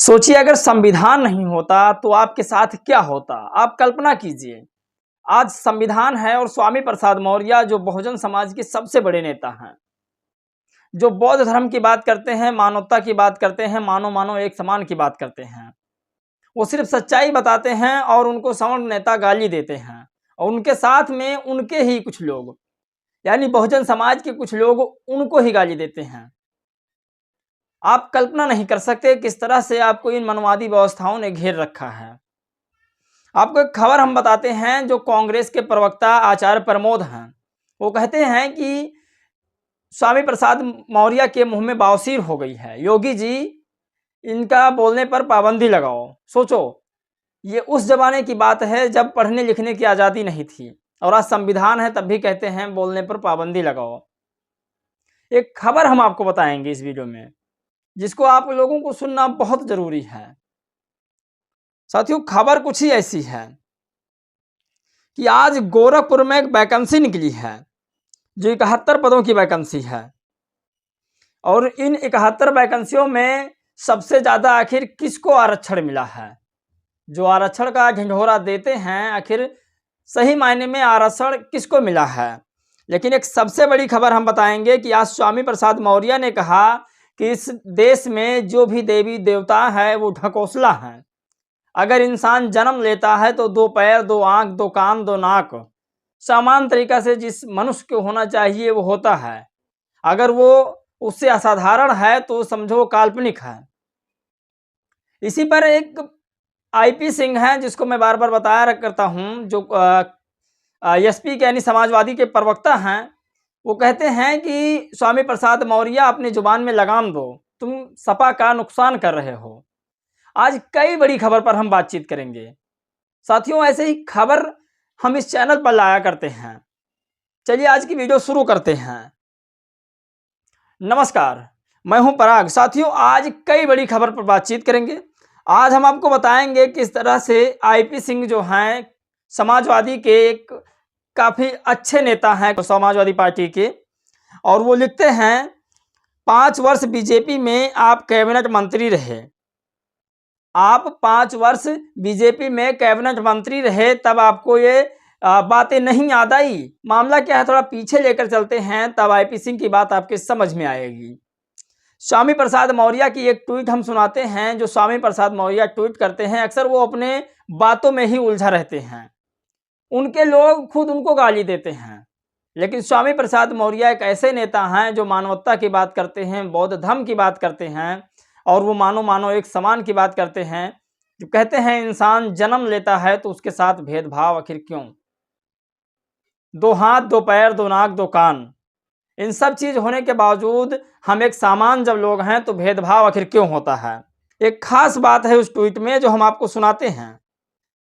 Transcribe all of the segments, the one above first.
सोचिए अगर संविधान नहीं होता तो आपके साथ क्या होता। आप कल्पना कीजिए, आज संविधान है और स्वामी प्रसाद मौर्य जो बहुजन समाज के सबसे बड़े नेता हैं, जो बौद्ध धर्म की बात करते हैं, मानवता की बात करते हैं, मानो मानो एक समान की बात करते हैं। वो सिर्फ सच्चाई बताते हैं और उनको सवर्ण नेता गाली देते हैं और उनके साथ में उनके ही कुछ लोग यानी बहुजन समाज के कुछ लोग उनको ही गाली देते हैं। आप कल्पना नहीं कर सकते किस तरह से आपको इन मनवादी व्यवस्थाओं ने घेर रखा है। आपको एक खबर हम बताते हैं, जो कांग्रेस के प्रवक्ता आचार्य प्रमोद हैं, वो कहते हैं कि स्वामी प्रसाद मौर्य के मुंह में बवासीर हो गई है। योगी जी, इनका बोलने पर पाबंदी लगाओ। सोचो, ये उस जमाने की बात है जब पढ़ने लिखने की आज़ादी नहीं थी और आज संविधान है, तब भी कहते हैं बोलने पर पाबंदी लगाओ। एक खबर हम आपको बताएंगे इस वीडियो में, जिसको आप लोगों को सुनना बहुत जरूरी है। साथियों, खबर कुछ ही ऐसी है कि आज गोरखपुर में एक वैकेंसी निकली है, जो 71 पदों की वैकेंसी है और इन 71 वैकेंसियों में सबसे ज़्यादा आखिर किसको आरक्षण मिला है। जो आरक्षण का ढिंढोरा देते हैं, आखिर सही मायने में आरक्षण किसको मिला है। लेकिन एक सबसे बड़ी खबर हम बताएंगे कि आज स्वामी प्रसाद मौर्य ने कहा कि इस देश में जो भी देवी देवता है वो ढकोसला है। अगर इंसान जन्म लेता है तो 2 पैर, 2 आंख, 2 कान, 2 नाक, समान तरीका से जिस मनुष्य को होना चाहिए वो होता है। अगर वो उससे असाधारण है तो समझो वो काल्पनिक है। इसी पर एक आईपी सिंह हैं, जिसको मैं बार बार बताया करता हूं, जो एसपी के यानी समाजवादी के प्रवक्ता हैं, वो कहते हैं कि स्वामी प्रसाद मौर्य अपनी जुबान में लगाम दो, तुम सपा का नुकसान कर रहे हो। आज कई बड़ी खबर पर हम बातचीत करेंगे। साथियों, ऐसे ही खबर हम इस चैनल पर लाया करते हैं। चलिए आज की वीडियो शुरू करते हैं। नमस्कार, मैं हूं पराग। साथियों, आज कई बड़ी खबर पर बातचीत करेंगे। आज हम आपको बताएंगे किस तरह से आईपी सिंह जो हैं, समाजवादी के एक काफ़ी अच्छे नेता हैं समाजवादी पार्टी के, और वो लिखते हैं 5 वर्ष बीजेपी में आप कैबिनेट मंत्री रहे। आप 5 वर्ष बीजेपी में कैबिनेट मंत्री रहे, तब आपको ये बातें नहीं याद आई। मामला क्या है, थोड़ा पीछे लेकर चलते हैं, तब आईपी सिंह की बात आपके समझ में आएगी। स्वामी प्रसाद मौर्य की एक ट्वीट हम सुनाते हैं। जो स्वामी प्रसाद मौर्य ट्वीट करते हैं, अक्सर वो अपने बातों में ही उलझा रहते हैं। उनके लोग खुद उनको गाली देते हैं, लेकिन स्वामी प्रसाद मौर्य एक ऐसे नेता हैं जो मानवता की बात करते हैं, बौद्ध धर्म की बात करते हैं और वो मानो मानो एक समान की बात करते हैं। जो कहते हैं इंसान जन्म लेता है तो उसके साथ भेदभाव आखिर क्यों। 2 हाथ, 2 पैर, 2 नाक, 2 कान, इन सब चीज होने के बावजूद हम एक सामान जब लोग हैं तो भेदभाव आखिर क्यों होता है। एक खास बात है उस ट्वीट में जो हम आपको सुनाते हैं।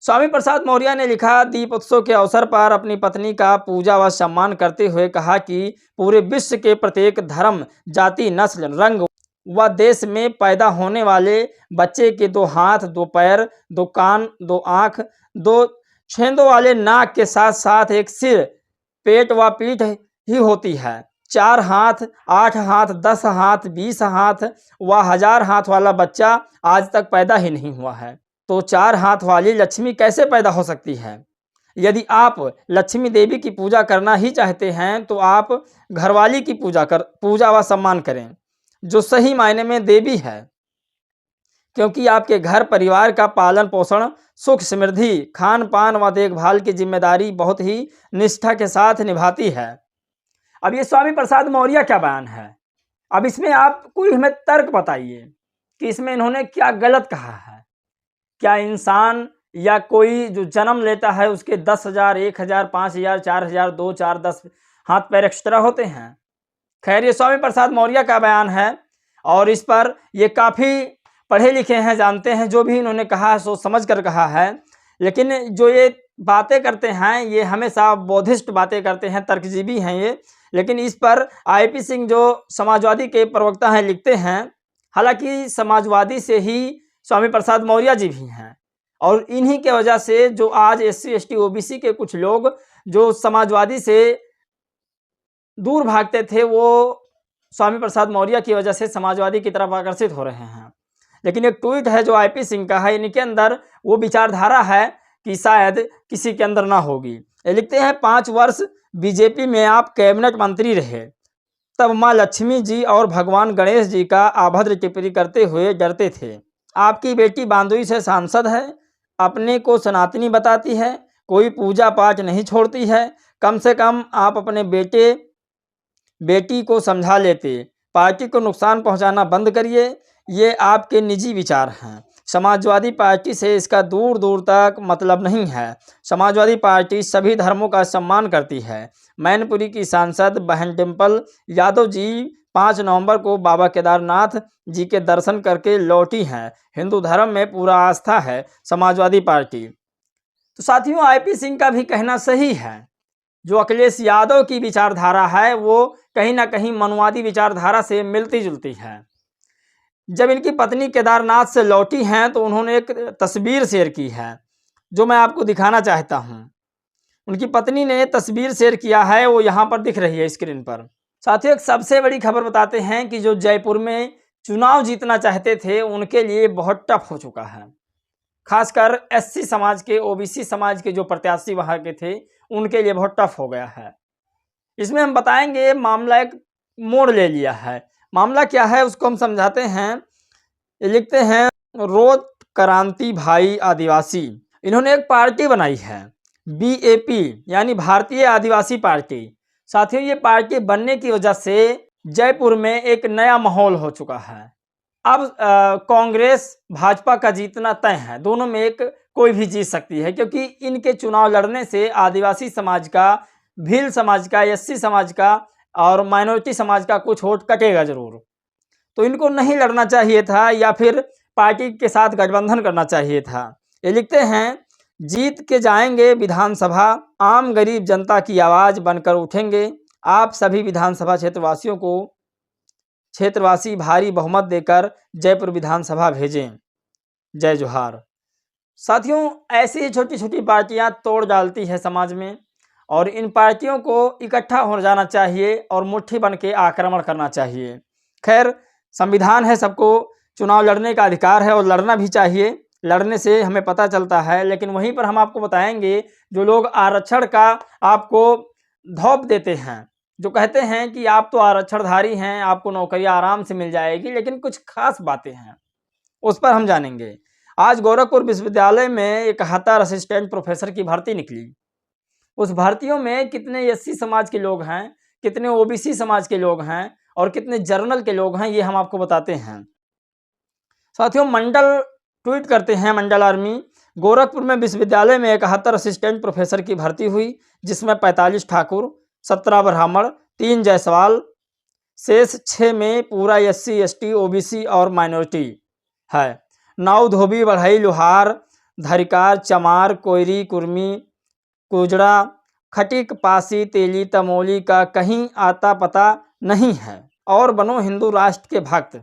स्वामी प्रसाद मौर्य ने लिखा, दीप उत्सव के अवसर पर अपनी पत्नी का पूजा व सम्मान करते हुए कहा कि पूरे विश्व के प्रत्येक धर्म, जाति, नस्ल, रंग व देश में पैदा होने वाले बच्चे के 2 हाथ, 2 पैर, 2 कान, 2 आँख, 2 छेदों वाले नाक के साथ साथ एक सिर, पेट व पीठ ही होती है। 4 हाथ, 8 हाथ, 10 हाथ, 20 हाथ व 1000 हाथ वाला बच्चा आज तक पैदा ही नहीं हुआ है। तो 4 हाथ वाली लक्ष्मी कैसे पैदा हो सकती है। यदि आप लक्ष्मी देवी की पूजा करना ही चाहते हैं तो आप घरवाली की पूजा व सम्मान करें, जो सही मायने में देवी है, क्योंकि आपके घर परिवार का पालन पोषण, सुख समृद्धि, खान पान व देखभाल की जिम्मेदारी बहुत ही निष्ठा के साथ निभाती है। अब ये स्वामी प्रसाद मौर्य क्या बयान है। अब इसमें आप कोई हमें तर्क बताइए कि इसमें इन्होंने क्या गलत कहा है। क्या इंसान या कोई जो जन्म लेता है उसके 10,000, 1,000, 5,000, 4,000, 2, 4, 10 हाथ पैर एक्स्ट्रा होते हैं। खैर, ये स्वामी प्रसाद मौर्य का बयान है और इस पर ये काफ़ी पढ़े लिखे हैं, जानते हैं जो भी इन्होंने कहा है सोच समझ कर कहा है। लेकिन जो ये बातें करते हैं ये हमेशा बौद्धिस्ट बातें करते हैं, तर्कजीवी हैं ये। लेकिन इस पर आईपी सिंह जो समाजवादी के प्रवक्ता हैं लिखते हैं, हालांकि समाजवादी से ही स्वामी प्रसाद मौर्य जी भी हैं और इन्हीं के वजह से जो आज SC, ST, OBC के कुछ लोग जो समाजवादी से दूर भागते थे, वो स्वामी प्रसाद मौर्य की वजह से समाजवादी की तरफ आकर्षित हो रहे हैं। लेकिन एक ट्वीट है जो आईपी सिंह का है, इनके अंदर वो विचारधारा है कि शायद किसी के अंदर ना होगी। ये लिखते हैं 5 वर्ष बीजेपी में आप कैबिनेट मंत्री रहे, तब माँ लक्ष्मी जी और भगवान गणेश जी का अभद्र टिप्पणी करते हुए डरते थे। आपकी बेटी बांदुई से सांसद है, अपने को सनातनी बताती है, कोई पूजा पाठ नहीं छोड़ती है। कम से कम आप अपने बेटी को समझा लेते। पार्टी को नुकसान पहुंचाना बंद करिए, ये आपके निजी विचार हैं। समाजवादी पार्टी से इसका दूर दूर तक मतलब नहीं है। समाजवादी पार्टी सभी धर्मों का सम्मान करती है। मैनपुरी की सांसद बहन डिम्पल यादव जी 5 नवंबर को बाबा केदारनाथ जी के दर्शन करके लौटी हैं। हिंदू धर्म में पूरा आस्था है समाजवादी पार्टी। तो साथियों, आईपी सिंह का भी कहना सही है। जो अखिलेश यादव की विचारधारा है वो कहीं ना कहीं मनुवादी विचारधारा से मिलती जुलती है। जब इनकी पत्नी केदारनाथ से लौटी हैं तो उन्होंने एक तस्वीर शेयर की है जो मैं आपको दिखाना चाहता हूं। उनकी पत्नी ने तस्वीर शेयर किया है, वो यहाँ पर दिख रही है स्क्रीन पर। साथियों, एक सबसे बड़ी खबर बताते हैं कि जो जयपुर में चुनाव जीतना चाहते थे उनके लिए बहुत टफ हो चुका है। खासकर एससी समाज के, ओबीसी समाज के जो प्रत्याशी वहां के थे उनके लिए बहुत टफ हो गया है। इसमें हम बताएंगे मामला एक मोड़ ले लिया है। मामला क्या है उसको हम समझाते हैं। ये लिखते हैं रोज क्रांति भाई आदिवासी, इन्होंने एक पार्टी बनाई है बीएपी यानी भारतीय आदिवासी पार्टी। साथियों, ये पार्टी बनने की वजह से जयपुर में एक नया माहौल हो चुका है। अब कांग्रेस भाजपा का जीतना तय है, दोनों में एक कोई भी जीत सकती है, क्योंकि इनके चुनाव लड़ने से आदिवासी समाज का, भील समाज का, एससी समाज का और माइनॉरिटी समाज का कुछ वोट कटेगा जरूर। तो इनको नहीं लड़ना चाहिए था या फिर पार्टी के साथ गठबंधन करना चाहिए था। ये लिखते हैं जीत के जाएंगे विधानसभा, आम गरीब जनता की आवाज बनकर उठेंगे। आप सभी विधानसभा क्षेत्रवासियों को क्षेत्रवासी भारी बहुमत देकर जयपुर विधानसभा भेजें। जय जोहार। साथियों, ऐसी ही छोटी छोटी पार्टियां तोड़ डालती है समाज में, और इन पार्टियों को इकट्ठा हो जाना चाहिए और मुट्ठी बन के आक्रमण करना चाहिए। खैर, संविधान है, सबको चुनाव लड़ने का अधिकार है और लड़ना भी चाहिए, लड़ने से हमें पता चलता है। लेकिन वहीं पर हम आपको बताएंगे जो लोग आरक्षण का आपको धौप देते हैं, जो कहते हैं कि आप तो आरक्षणधारी हैं, आपको नौकरियां आराम से मिल जाएगी, लेकिन कुछ खास बातें हैं उस पर हम जानेंगे। आज गोरखपुर विश्वविद्यालय में 71 असिस्टेंट प्रोफेसर की भर्ती निकली। उस भर्तियों में कितने एससी समाज के लोग हैं, कितने ओबीसी समाज के लोग हैं और कितने जर्नल के लोग हैं, ये हम आपको बताते हैं। साथियों, मंडल ट्वीट करते हैं, मंडल आर्मी, गोरखपुर में विश्वविद्यालय में 71 असिस्टेंट प्रोफेसर की भर्ती हुई, जिसमें 45 ठाकुर, 17 ब्राह्मण, 3 जायसवाल, शेष 6 में पूरा एससी, एसटी, ओबीसी और माइनॉरिटी है। 9 धोबी, बढ़ई, लोहार, धरिकार, चमार, कोयरी, कुर्मी, कुजड़ा, खटिक, पासी, तेली, तमोली का कहीं आता पता नहीं है। और बनो हिंदू राष्ट्र के भक्त।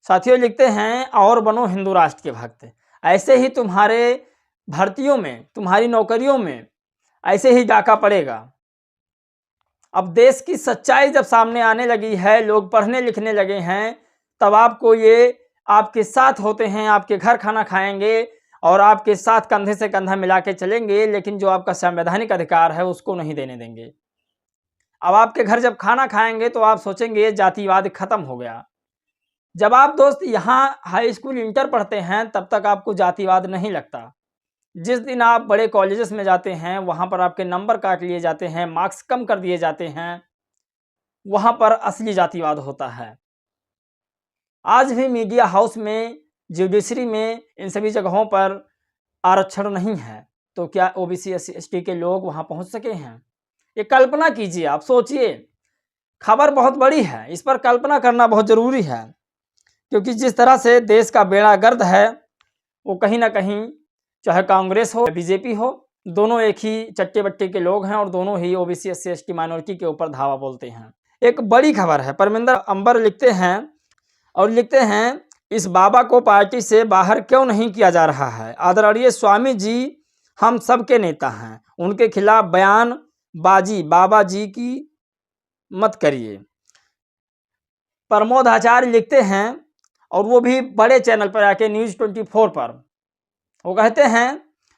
साथियों, लिखते हैं और बनो हिंदू राष्ट्र के भक्त। ऐसे ही तुम्हारे भर्तियों में, तुम्हारी नौकरियों में ऐसे ही डाका पड़ेगा। अब देश की सच्चाई जब सामने आने लगी है, लोग पढ़ने लिखने लगे हैं, तब आपको ये आपके साथ होते हैं, आपके घर खाना खाएंगे और आपके साथ कंधे से कंधा मिला के चलेंगे, लेकिन जो आपका संवैधानिक अधिकार है उसको नहीं देने देंगे। अब आपके घर जब खाना खाएंगे तो आप सोचेंगे जातिवाद खत्म हो गया। जब आप दोस्त यहाँ हाई स्कूल, इंटर पढ़ते हैं तब तक आपको जातिवाद नहीं लगता। जिस दिन आप बड़े कॉलेजेस में जाते हैं वहाँ पर आपके नंबर काट लिए जाते हैं, मार्क्स कम कर दिए जाते हैं, वहाँ पर असली जातिवाद होता है। आज भी मीडिया हाउस में, जुडिशरी में, इन सभी जगहों पर आरक्षण नहीं है, तो क्या ओबीसी एसटी के लोग वहाँ पहुँच सके हैं? ये कल्पना कीजिए, आप सोचिए। खबर बहुत बड़ी है, इस पर कल्पना करना बहुत ज़रूरी है, क्योंकि जिस तरह से देश का बेड़ा गर्द है वो कहीं ना कहीं, चाहे कांग्रेस हो बीजेपी हो, दोनों एक ही चट्टे बट्टे के लोग हैं और दोनों ही ओबीसी एससी एसटी माइनॉरिटी के ऊपर धावा बोलते हैं। एक बड़ी खबर है, परमिंदर अंबर लिखते हैं और लिखते हैं इस बाबा को पार्टी से बाहर क्यों नहीं किया जा रहा है? आदरणीय स्वामी जी हम सबके नेता हैं, उनके खिलाफ बयानबाजी बाबा जी की मत करिए। प्रमोद आचार्य लिखते हैं और वो भी बड़े चैनल पर आके न्यूज़ 24 पर। वो कहते हैं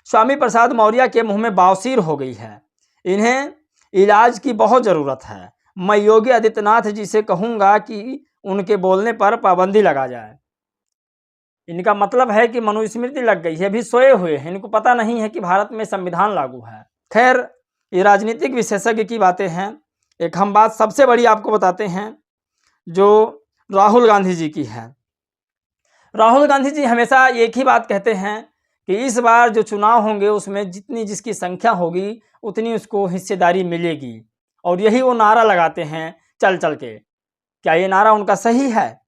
स्वामी प्रसाद मौर्य के मुंह में बवासीर हो गई है, इन्हें इलाज की बहुत ज़रूरत है। मैं योगी आदित्यनाथ जी से कहूँगा कि उनके बोलने पर पाबंदी लगा जाए। इनका मतलब है कि मनुस्मृति लग गई है, अभी सोए हुए हैं, इनको पता नहीं है कि भारत में संविधान लागू है। खैर, ये राजनीतिक विशेषज्ञ की बातें हैं। एक हम बात सबसे बड़ी आपको बताते हैं जो राहुल गांधी जी की है। राहुल गांधी जी हमेशा एक ही बात कहते हैं कि इस बार जो चुनाव होंगे उसमें जितनी जिसकी संख्या होगी उतनी उसको हिस्सेदारी मिलेगी, और यही वो नारा लगाते हैं चल चल के। क्या ये नारा उनका सही है?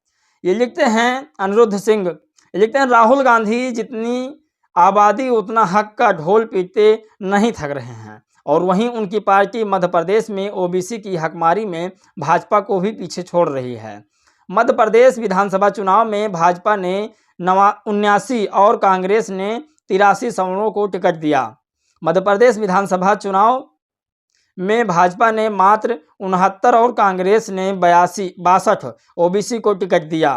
ये लिखते हैं अनिरुद्ध सिंह, ये लिखते हैं राहुल गांधी जितनी आबादी उतना हक का ढोल पीटते नहीं थक रहे हैं, और वहीं उनकी पार्टी मध्य प्रदेश में ओबीसी की हकमारी में भाजपा को भी पीछे छोड़ रही है। मध्य प्रदेश विधानसभा चुनाव में भाजपा ने 79 और कांग्रेस ने 83 सवर्णों को टिकट दिया। मध्य प्रदेश विधानसभा चुनाव में भाजपा ने मात्र 69 और कांग्रेस ने 62 ओबीसी को टिकट दिया।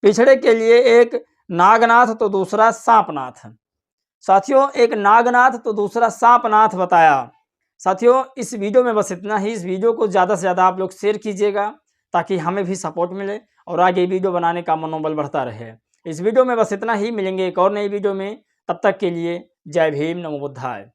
पिछड़े के लिए एक नागनाथ तो दूसरा सांपनाथ। साथियों, एक नागनाथ तो दूसरा सांपनाथ बताया। साथियों, इस वीडियो में बस इतना ही। इस वीडियो को ज़्यादा से ज़्यादा आप लोग शेयर कीजिएगा ताकि हमें भी सपोर्ट मिले और आगे वीडियो बनाने का मनोबल बढ़ता रहे। इस वीडियो में बस इतना ही, मिलेंगे एक और नई वीडियो में। तब तक के लिए जय भीम, नमो बुद्धाय।